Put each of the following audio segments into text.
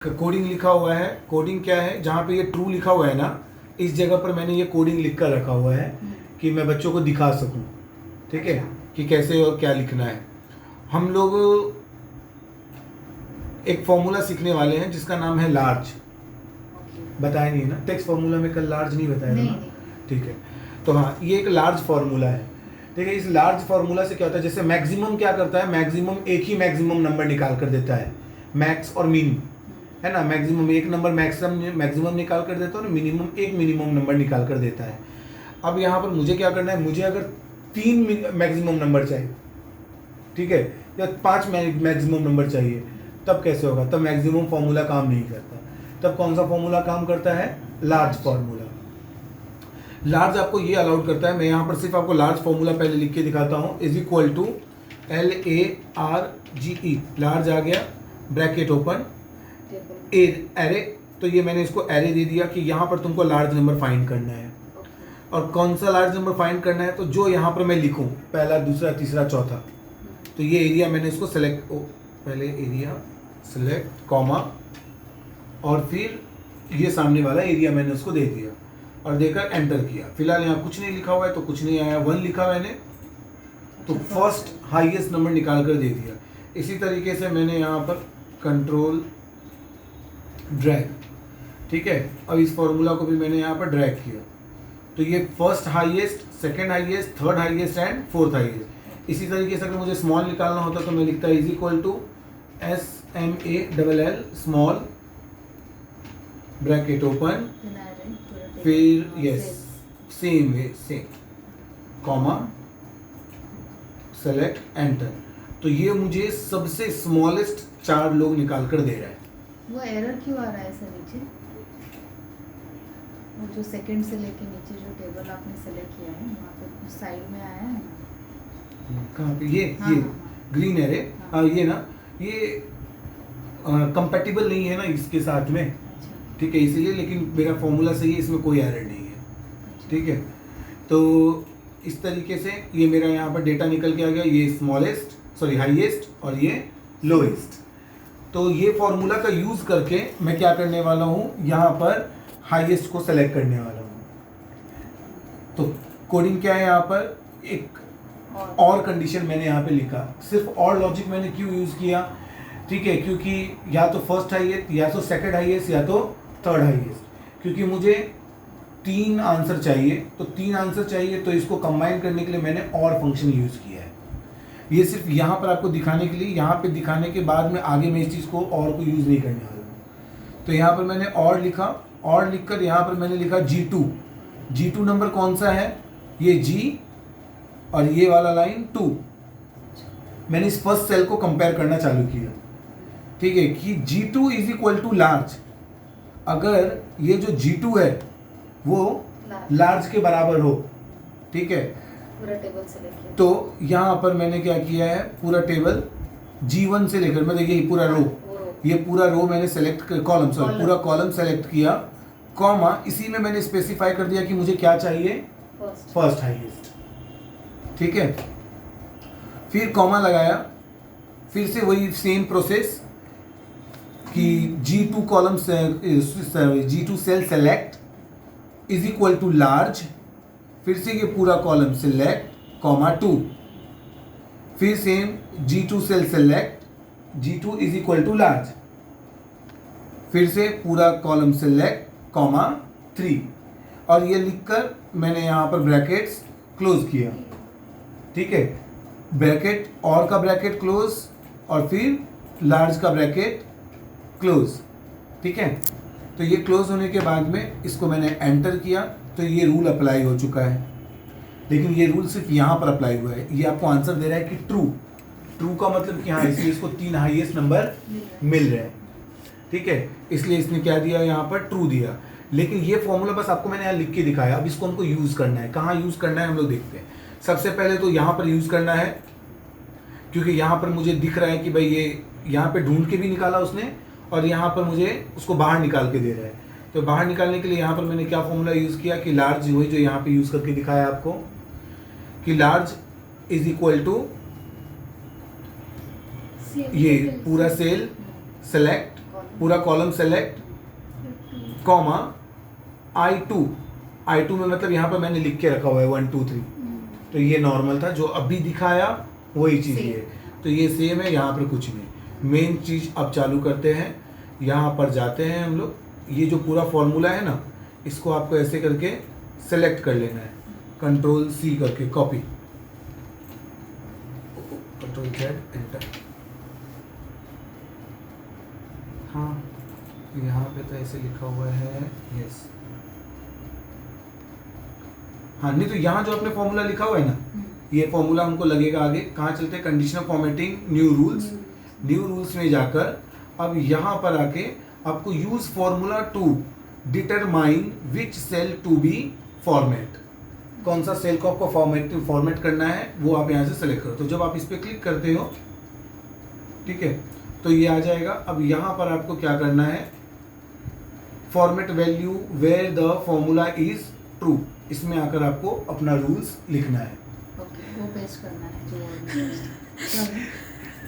Coding लिखा हुआ है। कोडिंग क्या है, जहाँ पे ये ट्रू लिखा हुआ है ना, इस जगह पर मैंने ये कोडिंग लिख कर रखा हुआ है कि मैं बच्चों को दिखा सकूं, ठीक है, कि कैसे और क्या लिखना है। हम लोग एक फॉर्मूला सीखने वाले हैं जिसका नाम है लार्ज। बताया नहीं है ना, टेक्स्ट फॉर्मूला में कल लार्ज नहीं बताया था ना, ठीक है। तो हाँ, ये एक लार्ज फॉर्मूला है, ठीक है। इस लार्ज फॉर्मूला से क्या होता है, जैसे मैक्सिमम क्या करता है, मैक्सिमम एक ही मैक्सिमम नंबर निकाल कर देता है, मैक्स और मिन, है ना। मैक्सिमम एक नंबर मैक्सिमम निकाल कर देता है और मिनिमम एक मिनिमम नंबर निकाल कर देता है। अब यहाँ पर मुझे क्या करना है, मुझे अगर 3 मैक्सिमम नंबर चाहिए, ठीक है, या 5 मैक्सिमम नंबर चाहिए, तब कैसे होगा, तब मैक्सिमम फॉर्मूला काम नहीं करता। तब कौन सा फॉर्मूला काम करता है, लार्ज फॉर्मूला। लार्ज आपको ये अलाउड करता है, मैं यहाँ पर सिर्फ आपको लार्ज फॉर्मूला पहले लिख के दिखाता हूँ, is equal to LARGE, large आ गया, ब्रैकेट ओपन, एरे, तो ये मैंने इसको एरे दे दिया कि यहाँ पर तुमको लार्ज नंबर फाइंड करना है। और कौन सा लार्ज नंबर फाइंड करना है, तो जो यहाँ पर मैं लिखूँ, पहला, दूसरा, तीसरा, चौथा, तो ये एरिया मैंने इसको सेलेक्ट, पहले एरिया सेलेक्ट, कॉमा, और फिर ये सामने वाला एरिया मैंने उसको दे दिया और देकर एंटर किया। फिलहाल यहाँ कुछ नहीं लिखा हुआ है तो कुछ नहीं आया, 1 लिखा मैंने, तो फर्स्ट हाईएस्ट नंबर निकाल कर दे दिया। इसी तरीके से मैंने यहाँ पर कंट्रोल ड्रैग, ठीक है, अब इस फॉर्मूला को भी मैंने यहाँ पर ड्रैग किया, तो ये first highest, second highest, third highest and fourth highest. इसी तरीके से अगर मुझे स्मॉल निकालना होता तो मैं लिखता is equal to SMALL small, bracket open, फिर yes same way same, comma, select, enter. तो ये मुझे सबसे स्मॉलेस्ट 4 लोग निकाल कर दे रहा है। वो एरर क्यों आ रहा है सर नीचे? वो जो सेकंड से लेके नीचे जो टेबल आपने सेलेक्ट किया है वहाँ पे साइड में आया है, कहाँ पे, ये हाँ, ये हाँ, ग्रीन एरे, हाँ ये ना, ये कंपैटिबल नहीं है ना इसके साथ में, अच्छा, ठीक है, इसीलिए। लेकिन मेरा फॉर्मूला सही है, इसमें कोई एरर नहीं है, अच्छा, ठीक है। तो इस तरीके से ये मेरा यहाँ पर डेटा निकल के आ गया, ये स्मॉलेस्ट, सॉरी हाईएस्ट, और ये लोएस्ट। तो ये फॉर्मूला का यूज़ करके मैं क्या करने वाला हूँ, यहाँ पर हाईएस्ट को सेलेक्ट करने वाला हूँ। तो कोडिंग क्या है यहाँ पर, एक और कंडीशन मैंने यहाँ पे लिखा, सिर्फ और लॉजिक मैंने क्यों यूज़ किया, ठीक है, क्योंकि या तो फर्स्ट हाईएस्ट, या तो सेकंड हाईएस्ट, या तो थर्ड हाईएस्ट, क्योंकि मुझे 3 आंसर चाहिए। तो 3 आंसर चाहिए, तो इसको कंबाइन करने के लिए मैंने और फंक्शन यूज़ किया है। ये सिर्फ यहाँ पर आपको दिखाने के लिए, यहाँ पे दिखाने के बाद में आगे मैं इस चीज़ को और को यूज़ नहीं करने वाला हूँ। तो यहाँ पर मैंने और लिखा, और लिखकर यहाँ पर मैंने लिखा G2। G2 नंबर कौन सा है, ये G और ये वाला लाइन 2। मैंने इस फर्स्ट सेल को कंपेयर करना चालू किया, ठीक है, कि G2 is equal to large. अगर ये जो G2 है वो लार्ज के बराबर हो, ठीक है, पूरा टेबल सेलेक्ट किया। तो यहाँ पर मैंने क्या किया है, पूरा टेबल G1 से लेकर, मतलब ये पूरा रो, ये पूरा रो मैंने सेलेक्ट, कॉलम, सॉरी पूरा कॉलम सेलेक्ट किया, कॉमा, इसी में मैंने स्पेसिफाई कर दिया कि मुझे क्या चाहिए, फर्स्ट हाईएस्ट, ठीक है। फिर कॉमा लगाया, फिर से वही सेम प्रोसेस कि G2 कॉलम से G2 cell select is equal to large, फिर से ये पूरा कॉलम सेलेक्ट, कॉमा 2, फिर same G2 cell select, G2 is equal to large, फिर से पूरा कॉलम सेलेक्ट, कॉमा 3, और ये लिखकर मैंने यहाँ पर ब्रैकेट्स क्लोज किया, ठीक है, ब्रैकेट और का ब्रैकेट क्लोज, और फिर लार्ज का ब्रैकेट क्लोज, ठीक है। तो ये क्लोज होने के बाद में इसको मैंने एंटर किया, तो ये रूल अप्लाई हो चुका है। लेकिन ये रूल सिर्फ यहाँ पर अप्लाई हुआ है, ये आपको आंसर दे रहा है कि ट्रू। ट्रू का मतलब कि हाँ, इसलिए इसको 3 हाईएस्ट नंबर मिल रहे हैं, ठीक है, इसलिए इसने क्या दिया, यहाँ पर ट्रू दिया। लेकिन ये फॉर्मूला बस आपको मैंने यहाँ लिख के दिखाया, अब इसको हमको यूज़ करना है। कहाँ यूज़ करना है हम लोग देखते हैं। सबसे पहले तो यहाँ पर यूज़ करना है, क्योंकि यहाँ पर मुझे दिख रहा है कि भाई ये यहाँ पे ढूंढ के भी निकाला उसने, और यहाँ पर मुझे उसको बाहर निकाल के दे रहा है। तो बाहर निकालने के लिए यहाँ पर मैंने क्या फॉर्मूला यूज़ किया कि लार्ज, वही जो यहाँ पे यूज़ करके दिखाया आपको, कि लार्ज इज इक्वल टू ये पूरा सेल सेलेक्ट, पूरा कॉलम सेलेक्ट कॉमा I2 में मतलब यहाँ पर मैंने लिख के रखा हुआ है 1 2 3, तो ये नॉर्मल था जो अभी दिखाया वही चीज़ ये, तो ये सेम है, यहाँ पर कुछ नहीं। मेन चीज़ अब चालू करते हैं, यहाँ पर जाते हैं हम लोग, ये जो पूरा फॉर्मूला है ना, इसको आपको ऐसे करके सेलेक्ट कर लेना है, Ctrl+C करके कॉपी, Ctrl+Z एंटर। हाँ यहाँ पे तो ऐसे लिखा हुआ है यस, हाँ नहीं तो यहाँ जो आपने फॉर्मूला लिखा हुआ है ना, ये फॉर्मूला हमको लगेगा आगे। कहाँ चलते हैं, कंडीशनल फॉर्मेटिंग, न्यू रूल्स में जाकर अब यहाँ पर आके आपको use formula to determine which cell to be format, कौन सा सेल को आपको फॉर्मेट करना है वो आप यहाँ से सेलेक्ट करो। तो जब आप इस पर क्लिक करते हो, ठीक है, तो ये आ जाएगा। अब यहाँ पर आपको क्या करना है, format value where the formula is true, इसमें आकर आपको अपना रूल्स लिखना है। ओके, वो पेस्ट करना है जो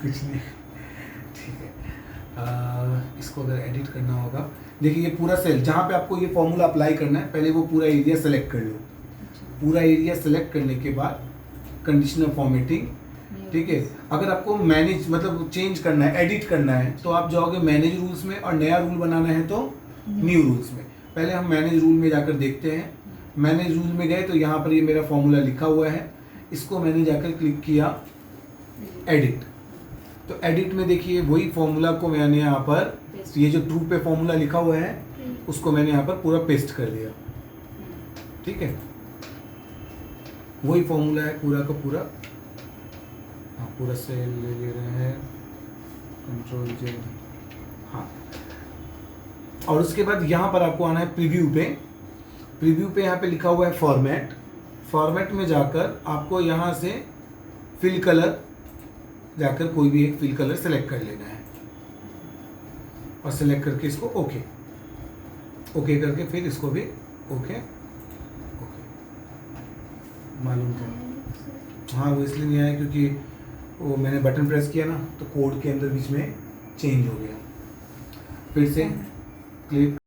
कुछ नहीं, ठीक है। इसको अगर एडिट करना होगा, देखिए ये पूरा सेल जहाँ पे आपको ये फॉर्मूला अप्लाई करना है, पहले वो पूरा एरिया सेलेक्ट कर लो। पूरा एरिया सेलेक्ट करने के बाद कंडीशनल फॉर्मेटिंग, ठीक है। अगर आपको मैनेज मतलब चेंज करना है, एडिट करना है, तो आप जाओगे मैनेज रूल्स में, और नया रूल बनाना है तो न्यू रूल्स में। पहले हम मैनेज रूल में जाकर देखते हैं। मैनेज रूल में गए तो यहाँ पर ये मेरा फॉर्मूला लिखा हुआ है, इसको मैंने जाकर क्लिक किया एडिट, तो एडिट में देखिए वही फॉर्मूला को मैंने यहाँ पर, ये जो ट्रू पे फॉर्मूला लिखा हुआ है उसको मैंने यहाँ पर पूरा पेस्ट कर दिया, ठीक है। वही फॉर्मूला है पूरा का पूरा, हाँ पूरा सेल ले रहे हैं, Ctrl+Z, हाँ। और उसके बाद यहाँ पर आपको आना है प्रीव्यू पे यहाँ पे लिखा हुआ है फॉर्मेट में जाकर आपको यहाँ से फिल कलर जाकर कोई भी एक फिल कलर सेलेक्ट कर लेना है, और सेलेक्ट करके इसको ओके करके फिर इसको भी ओके मालूम था। हाँ वो इसलिए नहीं आया क्योंकि वो मैंने बटन प्रेस किया ना, तो कोड के अंदर बीच में चेंज हो गया। फिर से क्लिक